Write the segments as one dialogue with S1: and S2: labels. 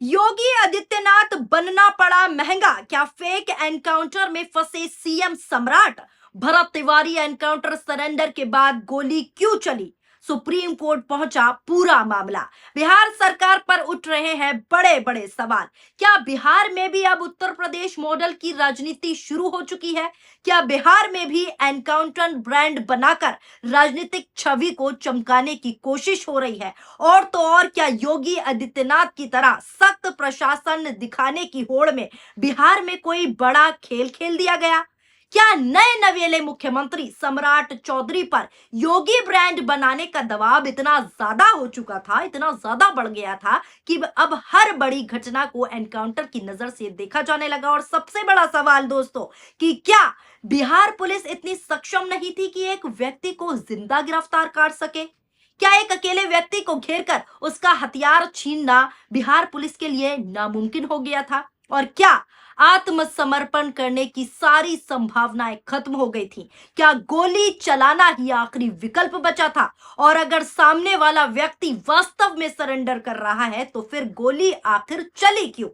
S1: योगी आदित्यनाथ बनना पड़ा महंगा, क्या फेक एनकाउंटर में फंसे सीएम सम्राट। भरत तिवारी एनकाउंटर सरेंडर के बाद गोली क्यों चली, सुप्रीम कोर्ट पहुंचा पूरा मामला। बिहार सरकार पर उठ रहे हैं बड़े बड़े सवाल। क्या बिहार में भी अब उत्तर प्रदेश मॉडल की राजनीति शुरू हो चुकी है? क्या बिहार में भी एनकाउंटर ब्रांड बनाकर राजनीतिक छवि को चमकाने की कोशिश हो रही है? और तो और क्या योगी आदित्यनाथ की तरह सख्त प्रशासन दिखाने की होड़ में बिहार में कोई बड़ा खेल खेल दिया गया? क्या नए नवेले मुख्यमंत्री सम्राट चौधरी पर योगी ब्रांड बनाने का दबाव इतना ज्यादा हो चुका था, इतना ज्यादा बढ़ गया था कि अब हर बड़ी घटना को एनकाउंटर की नजर से देखा जाने लगा? और सबसे बड़ा सवाल दोस्तों, कि क्या बिहार पुलिस इतनी सक्षम नहीं थी कि एक व्यक्ति को जिंदा गिरफ्तार कर सके? क्या एक अकेले व्यक्ति को घेरकर उसका हथियार छीनना बिहार पुलिस के लिए नामुमकिन हो गया था? और क्या आत्मसमर्पण करने की सारी संभावनाएं खत्म हो गई थी? क्या गोली चलाना ही आखिरी विकल्प बचा था? और अगर सामने वाला व्यक्ति वास्तव में सरेंडर कर रहा है तो फिर गोली आखिर चली क्यों?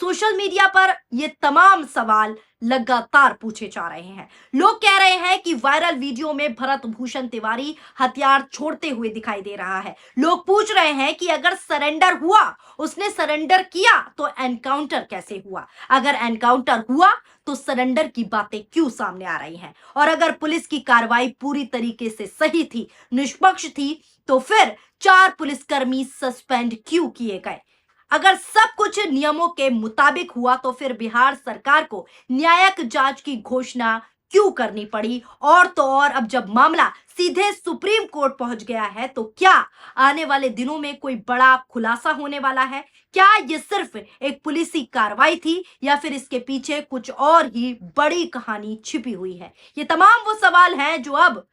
S1: सोशल मीडिया पर ये तमाम सवाल लगातार पूछे जा रहे हैं। लोग कह रहे हैं कि वायरल वीडियो में भरत भूषण तिवारी हथियार छोड़ते हुए दिखाई दे रहा है। लोग पूछ रहे हैं कि अगर सरेंडर हुआ, उसने सरेंडर किया, तो एनकाउंटर कैसे हुआ? अगर एनकाउंटर हुआ तो सरेंडर की बातें क्यों सामने आ रही हैं? और अगर पुलिस की कार्रवाई पूरी तरीके से सही थी, निष्पक्ष थी, तो फिर 4 पुलिसकर्मी सस्पेंड क्यों किए गए? अगर सब कुछ नियमों के मुताबिक हुआ तो फिर बिहार सरकार को न्यायिक जांच की घोषणा क्यों करनी पड़ी? और तो और अब जब मामला सीधे सुप्रीम कोर्ट पहुंच गया है तो क्या आने वाले दिनों में कोई बड़ा खुलासा होने वाला है? क्या ये सिर्फ एक पुलिसी कार्रवाई थी या फिर इसके पीछे कुछ और ही बड़ी कहानी छिपी हुई है? ये तमाम वो सवाल हैं जो अब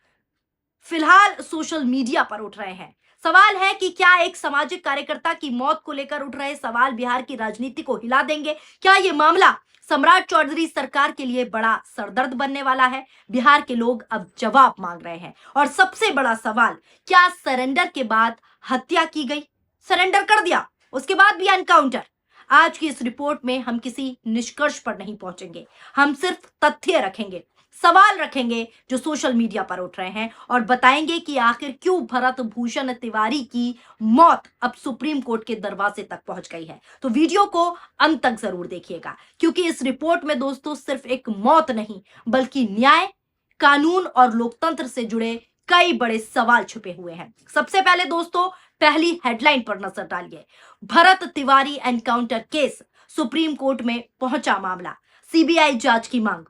S1: फिलहाल सोशल मीडिया पर उठ रहे हैं। सवाल है कि क्या एक सामाजिक कार्यकर्ता की मौत को लेकर उठ रहे सवाल बिहार की राजनीति को हिला देंगे? क्या ये मामला सम्राट चौधरी सरकार के लिए बड़ा सरदर्द बनने वाला है? बिहार के लोग अब जवाब मांग रहे हैं। और सबसे बड़ा सवाल, क्या सरेंडर के बाद हत्या की गई? सरेंडर कर दिया, उसके बाद भी एनकाउंटर? आज की इस रिपोर्ट में हम किसी निष्कर्ष पर नहीं पहुंचेंगे, हम सिर्फ तथ्य रखेंगे, सवाल रखेंगे जो सोशल मीडिया पर उठ रहे हैं, और बताएंगे कि आखिर क्यों भरत भूषण तिवारी की मौत अब सुप्रीम कोर्ट के दरवाजे तक पहुंच गई है। तो वीडियो को अंत तक जरूर देखिएगा, क्योंकि इस रिपोर्ट में दोस्तों सिर्फ एक मौत नहीं, बल्कि न्याय, कानून और लोकतंत्र से जुड़े कई बड़े सवाल छुपे हुए हैं। सबसे पहले दोस्तों, पहली हेडलाइन पर नजर डालिए। Bharat Tiwari encounter case, supreme court में पहुंचा मामला, सीबीआई जांच की मांग।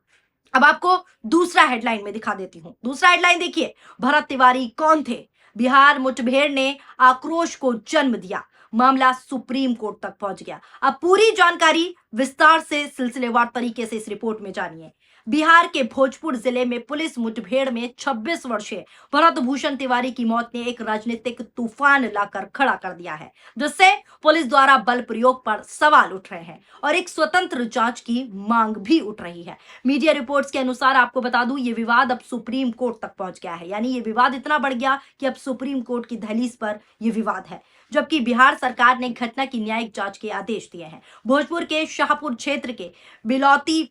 S1: अब आपको दूसरा हेडलाइन में दिखा देती हूं। दूसरा हेडलाइन देखिए, भरत तिवारी कौन थे? बिहार मुठभेड़ ने आक्रोश को जन्म दिया, मामला सुप्रीम कोर्ट तक पहुंच गया। अब पूरी जानकारी विस्तार से सिलसिलेवार तरीके से इस रिपोर्ट में जानिए। बिहार के भोजपुर जिले में पुलिस मुठभेड़ में 26 वर्षीय भरत भूषण तिवारी की मौत ने एक राजनीतिक तूफान लाकर खड़ा कर दिया है, जिससे पुलिस द्वारा बल प्रयोग पर सवाल उठ रहे हैं और एक स्वतंत्र जांच की मांग भी उठ रही है। मीडिया रिपोर्ट्स के अनुसार आपको बता दूं, ये विवाद अब सुप्रीम कोर्ट तक पहुंच गया है। यानी ये विवाद इतना बढ़ गया कि अब सुप्रीम कोर्ट की दहलीज पर यह विवाद है, जबकि बिहार सरकार ने घटना की न्यायिक जांच के आदेश दिए हैं। भोजपुर के शाहपुर क्षेत्र के बिलौती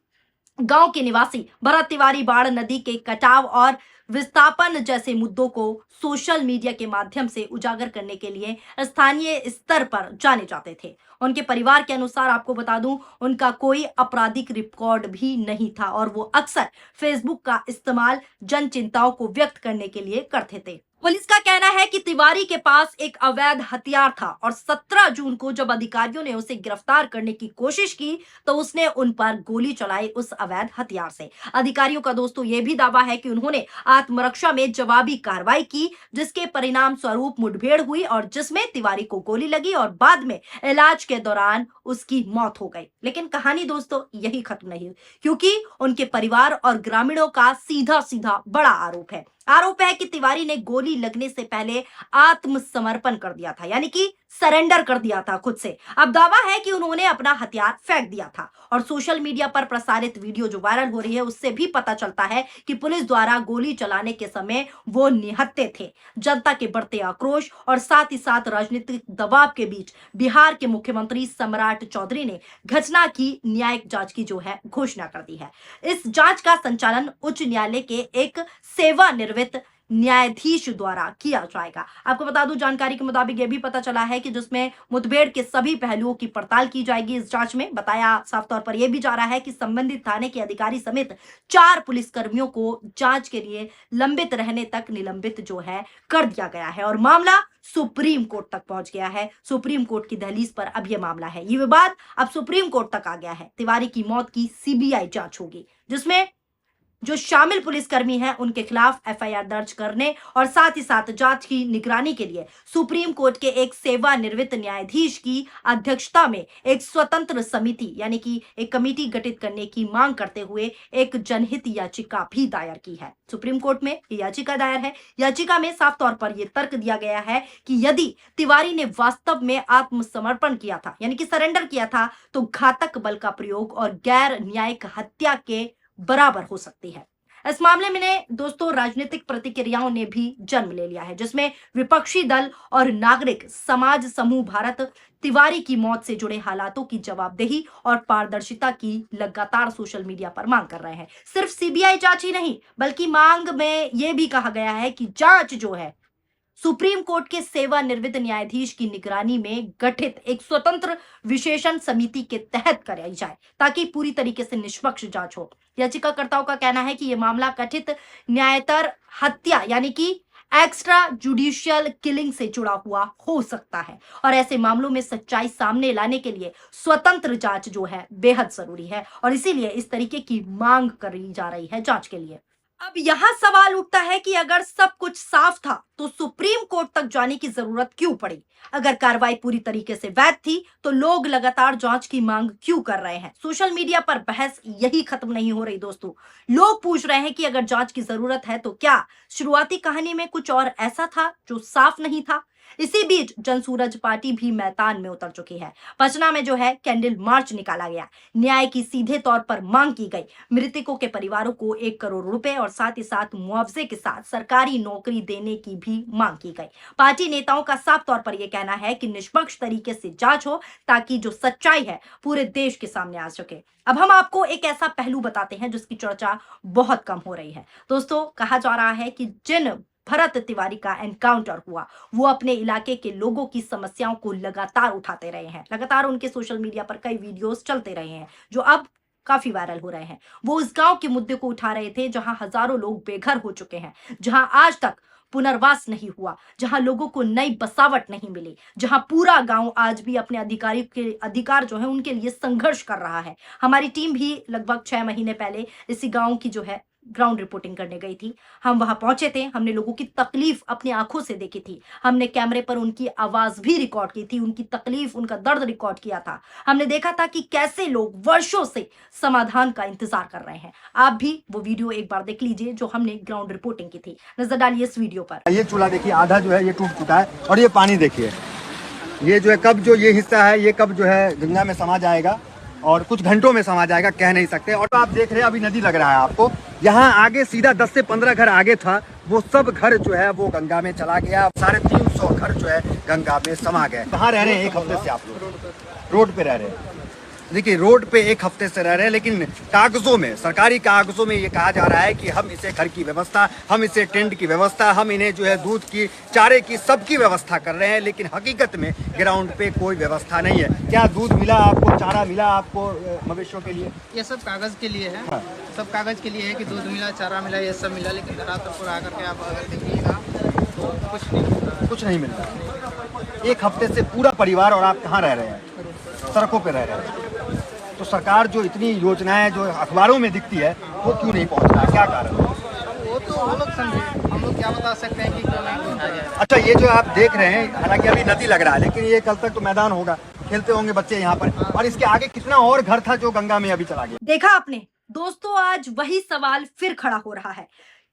S1: गांव के निवासी भरत तिवारी बाढ़ नदी के कटाव और विस्थापन जैसे मुद्दों को सोशल मीडिया के माध्यम से उजागर करने के लिए स्थानीय स्तर पर जाने जाते थे। उनके परिवार के अनुसार आपको बता दूं, उनका कोई आपराधिक रिकॉर्ड भी नहीं था और वो अक्सर फेसबुक का इस्तेमाल जन चिंताओं को व्यक्त करने के लिए करते थे। पुलिस का कहना है कि तिवारी के पास एक अवैध हथियार था और 17 जून को जब अधिकारियों ने उसे गिरफ्तार करने की कोशिश की तो उसने उन पर गोली चलाई उस अवैध हथियार से। अधिकारियों का दोस्तों यह भी दावा है कि उन्होंने आत्मरक्षा में जवाबी कार्रवाई की, जिसके परिणाम स्वरूप मुठभेड़ हुई और जिसमें तिवारी को गोली लगी और बाद में इलाज के दौरान उसकी मौत हो गई। लेकिन कहानी दोस्तों यही खत्म नहीं हुई, क्योंकि उनके परिवार और ग्रामीणों का सीधा सीधा बड़ा आरोप है कि तिवारी ने गोली लगने से पहले आत्मसमर्पण कर दिया था, यानी कि सरेंडर कर दिया था खुद से। अब दावा है कि उन्होंने अपना हथियार फेंक दिया था और सोशल मीडिया पर प्रसारित वीडियो जो वायरल हो रही है उससे भी पता चलता है कि पुलिस द्वारा गोली चलाने के समय वो निहत्थे थे। जनता के बढ़ते आक्रोश और साथ ही साथ राजनीतिक दबाव के बीच बिहार के मुख्यमंत्री सम्राट चौधरी ने घटना की न्यायिक जांच की जो है घोषणा कर दी है। इस जांच का संचालन उच्च न्यायालय के एक सेवानिवृत्त न्यायाधीश द्वारा किया जाएगा। आपको बता दूं, जानकारी के मुताबिक यह भी पता चला है कि जिसमें मुठभेड़ के सभी पहलुओं की पड़ताल की जाएगी। इस जांच में बताया साफ तौर पर यह भी जा रहा है कि संबंधित थाने के अधिकारी समेत 4 पुलिसकर्मियों को जांच के लिए लंबित रहने तक निलंबित जो है कर दिया गया है और मामला सुप्रीम कोर्ट तक पहुंच गया है। सुप्रीम कोर्ट की दहलीज पर अब यह मामला है। ये विवाद अब सुप्रीम कोर्ट तक आ गया है। तिवारी की मौत की सीबीआई जांच होगी, जिसमें जो शामिल पुलिसकर्मी हैं उनके खिलाफ एफआईआर दर्ज करने और साथ ही साथ जांच की निगरानी के लिए सुप्रीम कोर्ट के एक सेवानिवृत्त न्यायाधीश की अध्यक्षता में एक स्वतंत्र समिति यानी कि एक कमेटी गठित करने की मांग करते हुए एक जनहित याचिका भी दायर की है। सुप्रीम कोर्ट में ये याचिका दायर है। याचिका में साफ तौर पर यह तर्क दिया गया है कि यदि तिवारी ने वास्तव में आत्मसमर्पण किया था यानी कि सरेंडर किया था तो घातक बल का प्रयोग और गैर न्यायिक हत्या के बराबर हो सकती है। इस मामले में दोस्तों राजनीतिक प्रतिक्रियाओं ने भी जन्म ले लिया है, जिसमें विपक्षी दल और नागरिक समाज समूह भारत तिवारी की मौत से जुड़े हालातों की जवाबदेही और पारदर्शिता की लगातार सोशल मीडिया पर मांग कर रहे हैं। सिर्फ सीबीआई जांच ही नहीं, बल्कि मांग में यह भी कहा गया है कि जांच जो है सुप्रीम कोर्ट के सेवानिवृत्त न्यायाधीश की निगरानी में गठित एक स्वतंत्र विशेषण समिति के तहत कराई जाए ताकि पूरी तरीके से निष्पक्ष जांच हो। याचिकाकर्ताओं का कहना है कि यह मामला कथित न्यायतर हत्या यानी कि एक्स्ट्रा जुडिशियल किलिंग से जुड़ा हुआ हो सकता है और ऐसे मामलों में सच्चाई सामने लाने के लिए स्वतंत्र जांच जो है बेहद जरूरी है और इसीलिए इस तरीके की मांग करी जा रही है जांच के लिए। अब यहां सवाल उठता है कि अगर सब कुछ साफ था तो सुप्रीम कोर्ट तक जाने की जरूरत क्यों पड़ी? अगर कार्रवाई पूरी तरीके से वैध थी तो लोग लगातार जांच की मांग क्यों कर रहे हैं? सोशल मीडिया पर बहस यही खत्म नहीं हो रही दोस्तों। लोग पूछ रहे हैं कि अगर जांच की जरूरत है तो क्या शुरुआती कहानी में कुछ और ऐसा था जो साफ नहीं था? इसी बीच जनसूरज पार्टी भी मैदान में उतर चुकी है। पटना में जो है कैंडल मार्च निकाला गया। न्याय की सीधे तौर पर मांग की गई। मृतकों के परिवारों को 1 करोड़ रुपए और साथ ही साथ मुआवजे के साथ सरकारी नौकरी देने की भी मांग की गई। पार्टी नेताओं का साफ तौर पर यह कहना है कि निष्पक्ष तरीके से जांच हो ताकि जो सच्चाई है पूरे देश के सामने आ सके। अब हम आपको एक ऐसा पहलू बताते हैं जिसकी चर्चा बहुत कम हो रही है। दोस्तों, कहा जा रहा है कि जिन भरत तिवारी का एनकाउंटर हुआ वो अपने इलाके के लोगों की समस्याओं को लगातार उठाते रहे हैं। लगातार उनके सोशल मीडिया पर कई वीडियोस चलते रहे हैं जो अब काफी वायरल हो रहे हैं। वो उस गांव के मुद्दे को उठा रहे थे जहां हजारों लोग बेघर हो चुके हैं, जहां आज तक पुनर्वास नहीं हुआ, जहां लोगों को नई बसावट नहीं मिली, जहां पूरा गांव आज भी अपने अधिकार जो है उनके लिए संघर्ष कर रहा है। हमारी टीम भी लगभग 6 महीने पहले इसी गांव की जो है ग्राउंड रिपोर्टिंग करने गई थी। हम वहां पहुंचे थे, हमने लोगों की तकलीफ अपनी आंखों से देखी थी। हमने कैमरे पर उनकी आवाज भी रिकॉर्ड की थी, उनकी तकलीफ, उनका दर्द रिकॉर्ड किया था। हमने देखा था कि कैसे लोग वर्षों से समाधान का इंतजार कर रहे हैं। आप भी वो वीडियो एक बार देख लीजिए जो हमने ग्राउंड रिपोर्टिंग की थी। नजर डालिए इस वीडियो पर।
S2: ये चूल्हा देखिए, आधा जो है ये टूट चुका है और ये पानी देखिए, ये जो है कब जो ये हिस्सा है ये कब जो है गंगा में समा जाएगा और कुछ घंटों में समा जाएगा, कह नहीं सकते। और आप देख रहे हैं अभी नदी लग रहा है आपको, यहाँ आगे सीधा 10 से 15 घर आगे था, वो सब घर जो है वो गंगा में चला गया। 350 घर जो है गंगा में समा गए। कहाँ रह रहे हैं? 1 हफ्ते से आप लोग रोड पे रह रहे हैं। देखिए, रोड पे 1 हफ्ते से रह रहे हैं, लेकिन कागजों में, सरकारी कागजों में ये कहा जा रहा है कि हम इसे घर की व्यवस्था, हम इसे टेंट की व्यवस्था, हम इन्हें जो है दूध की, चारे की, सबकी व्यवस्था कर रहे हैं। लेकिन हकीकत में ग्राउंड पे कोई व्यवस्था नहीं है। क्या दूध मिला आपको, चारा मिला आपको मवेशियों के लिए?
S3: ये सब कागज के लिए है।
S2: हाँ।
S3: सब कागज के लिए है कि दूध मिला, चारा मिला, ये सब मिला। लेकिन रातपुर आकर के आप अगर देखिएगा तो कुछ नहीं मिलता। 1 हफ्ते से पूरा परिवार और आप कहाँ रह रहे हैं? सड़कों पे रह रहे हैं। तो सरकार जो इतनी योजनाएं जो अखबारों में दिखती है वो क्यों नहीं पहुंच रहा है? क्या कारण है? वो तो हम लोग समझे, हम लोग क्या बता सकते हैं कि क्यों नहीं पहुंचा जाए।
S2: अच्छा, ये जो आप देख रहे हैं, हालांकि अभी नदी लग रहा है, लेकिन ये कल तक तो मैदान होगा, खेलते होंगे बच्चे यहाँ पर। और इसके आगे कितना और घर था जो गंगा में अभी चला गया।
S1: देखा आपने दोस्तों, आज वही सवाल फिर खड़ा हो रहा है।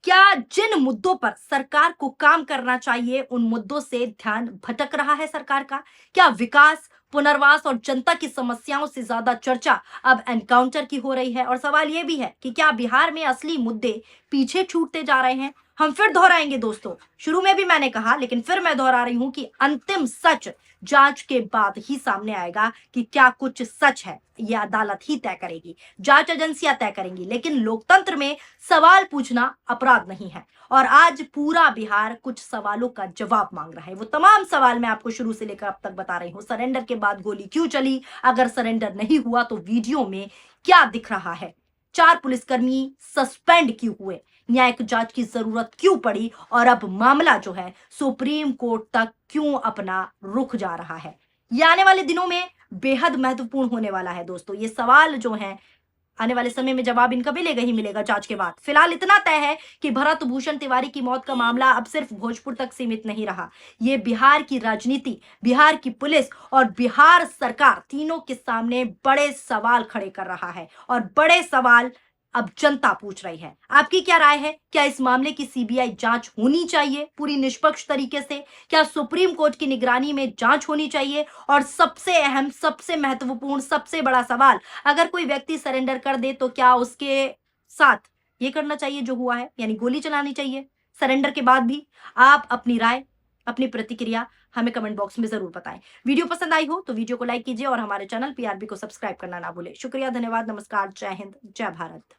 S1: क्या जिन मुद्दों पर सरकार को काम करना चाहिए उन मुद्दों से ध्यान भटक रहा है सरकार का? क्या विकास, पुनर्वास और जनता की समस्याओं से ज्यादा चर्चा अब एनकाउंटर की हो रही है? और सवाल यह भी है कि क्या बिहार में असली मुद्दे पीछे छूटते जा रहे हैं? हम फिर दोहराएंगे दोस्तों, शुरू में भी मैंने कहा लेकिन फिर मैं दोहरा रही हूं कि अंतिम सच जांच के बाद ही सामने आएगा कि क्या कुछ सच है। यह अदालत ही तय करेगी, जांच एजेंसियां तय करेंगी, लेकिन लोकतंत्र में सवाल पूछना अपराध नहीं है। और आज पूरा बिहार कुछ सवालों का जवाब मांग रहा है। वो तमाम सवाल मैं आपको शुरू से लेकर अब तक बता रही हूं। सरेंडर के बाद गोली क्यों चली? अगर सरेंडर नहीं हुआ तो वीडियो में क्या दिख रहा है? 4 पुलिसकर्मी सस्पेंड क्यों हुए? न्यायिक जांच की जरूरत क्यों पड़ी? और अब मामला जो है सुप्रीम कोर्ट तक क्यों अपना रुख जा रहा है? ये आने वाले दिनों में बेहद महत्वपूर्ण होने वाला है दोस्तों। ये सवाल जो हैं आने वाले समय में जवाब इनका मिलेगा ही मिलेगा जांच के बाद। फिलहाल इतना तय है कि भरत भूषण तिवारी की मौत का मामला अब सिर्फ भोजपुर तक सीमित नहीं रहा। ये बिहार की राजनीति, बिहार की पुलिस और बिहार सरकार तीनों के सामने बड़े सवाल खड़े कर रहा है। और बड़े सवाल अब जनता पूछ रही है। आपकी क्या राय है? क्या इस मामले की सीबीआई जांच होनी चाहिए पूरी निष्पक्ष तरीके से? क्या सुप्रीम कोर्ट की निगरानी में जांच होनी चाहिए? और सबसे अहम, सबसे महत्वपूर्ण, सबसे बड़ा सवाल, अगर कोई व्यक्ति सरेंडर कर दे तो क्या उसके साथ ये करना चाहिए जो हुआ है, यानी गोली चलानी चाहिए सरेंडर के बाद भी? आप अपनी राय, अपनी प्रतिक्रिया हमें कमेंट बॉक्स में जरूर बताएं। वीडियो पसंद आई हो तो वीडियो को लाइक कीजिए और हमारे चैनल पीआरबी को सब्सक्राइब करना ना भूलें। शुक्रिया, धन्यवाद, नमस्कार, जय हिंद, जय भारत।